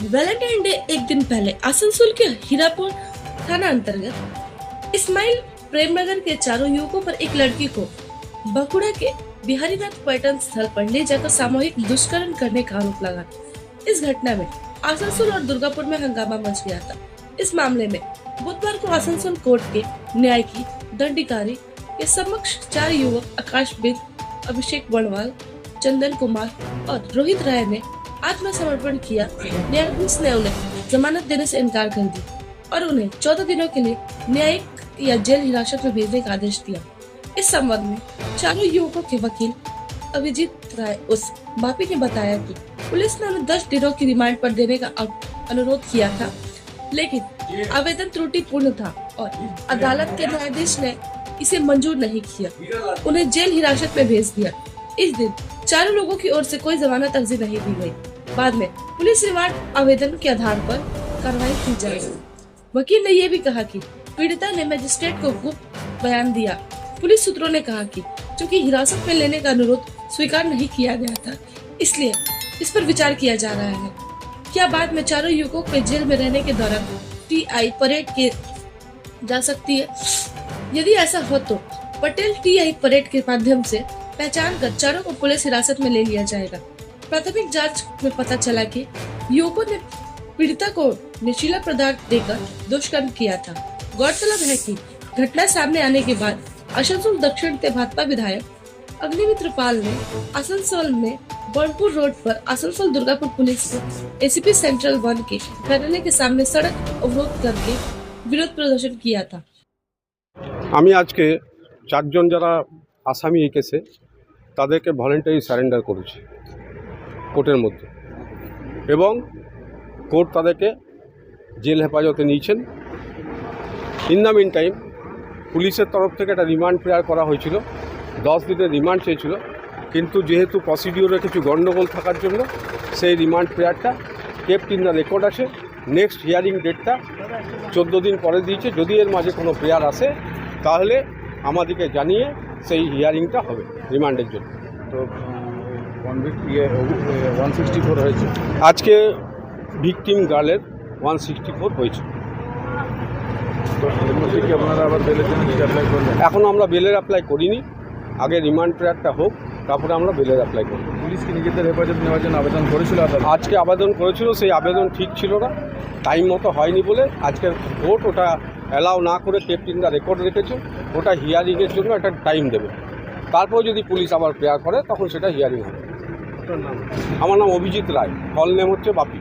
Valentine day एक दिन पहले आसनसोल के हीरापुर थाना अंतर्गत इस्माइल प्रेमनगर के चारों युवकों पर एक लड़की को बकुड़ा के बिहारीनाथ पर्यटन स्थल पर ले जाकर सामूहिक दुष्कर्म करने का आरोप लगा। इस घटना में आसनसोल और दुर्गापुर में हंगामा मच गया था। इस मामले में बुधवार को आसनसोल कोर्ट के न्यायिक दंडाधिकारी के समक्ष 4 युवक आकाशबिंद, अभिषेक बड़वाल, चंदन कुमार और रोहित राय ने आत्मसमर्पण किया। न्यायाधीश ने उन्हें जमानत देने से इनकार कर दी और उन्हें 14 दिनों के लिए न्यायिक या जेल हिरासत में भेजने का आदेश दिया। इस संबंध में चारों युवकों के वकील अभिजीत राय उस बापी ने बताया कि पुलिस ने उन्हें 10 दिनों की रिमांड पर देने का अनुरोध किया था, लेकिन आवेदन त्रुटिपूर्ण था और अदालत के न्यायाधीश ने इसे मंजूर नहीं किया। उन्हें जेल हिरासत में भेज दिया। इस दिन चारों लोगों की ओर से कोई जमानत अर्जी नहीं दी गई। बाद में पुलिस रिमांड आवेदन के आधार पर कार्रवाई की जाएगी। वकील ने यह भी कहा कि पीड़िता ने मजिस्ट्रेट को गुप्त बयान दिया। पुलिस सूत्रों ने कहा कि चूंकि हिरासत में लेने का अनुरोध स्वीकार नहीं किया गया था, इसलिए इस पर विचार किया जा रहा है। क्या बाद में चारों युवकों के जेल में रहने के दौरान टीआई परेड की जा सकती है? यदि ऐसा हो तो पटेल टीआई परेड के माध्यम से पहचान कर चारों को पुलिस हिरासत में ले लिया जाएगा। प्राथमिक जांच में पता चला कि युवकों ने पीड़िता को नशीला पदार्थ देकर दुष्कर्म किया था। गौरतलब है कि घटना सामने आने के बाद आसनसोल दक्षिण के भाजपा विधायक अग्निमित्र पाल ने आसनसोल में बर्नपुर रोड पर आसनसोल दुर्गापुर पुलिस को एसीपी सेंट्रल 1 के कार्यालय के सामने सड़क अवरोध करके विरोध प्रदर्शन किया था। আমি আজকে 4 জন যারা আসামি এই কেসে তাদেরকে ভলেন্টারি সারেন্ডার করেছি কোর্টের মধ্যে এবং কোর্ট তাদেরকে জেল হেফাজতে নিয়েছেন। ইন দ্য মিন টাইম পুলিশের তরফ থেকে একটা রিমান্ড প্রেয়ার করা হয়েছিল, 10 দিনের রিমান্ড চেয়েছিল, কিন্তু যেহেতু প্রসিডিওরে কিছু গণ্ডগোল থাকার জন্য সেই রিমান্ড প্রেয়ারটা কেপ্ট ইন দ্য রেকর্ড আছে। নেক্সট হিয়ারিং ডেটটা 14 দিন পরে দিয়েছে। যদি এর মাঝে কোনো প্রেয়ার আসে তাহলে আমাদেরকে জানিয়ে সেই হিয়ারিংটা হবে রিমান্ডের জন্য। তো 164 হয়েছে আজকে ভিকটিম গার্লের 164 হয়েছে। তো এর মধ্যে কি আপনারা আবার বেলের জন্য অ্যাপ্লাই করবেন? এখনও আমরা বেলের অ্যাপ্লাই করিনি, আগে রিমান্ড প্রেয়ারটা হোক, তারপরে আমরা বেলের অ্যাপ্লাই করব। পুলিশ কি নিজেদের হেফাজত নেওয়ার জন্য আবেদন করেছিল? আজকে আবেদন করেছিল, সেই আবেদন ঠিক ছিল না, টাইম মতো হয়নি বলে আজকের কোর্ট ওটা অ্যালাউ না করে কেপ্ট ইন দ্য রেকর্ড রেখেছে। ওটা হিয়ারিংয়ের জন্য একটা টাইম দেবে, তারপর যদি পুলিশ আবার প্রেয়ার করে তখন সেটা হিয়ারিং হবে। আমার নাম অভিজিৎ রায়, কল নেম হচ্ছে বাপি।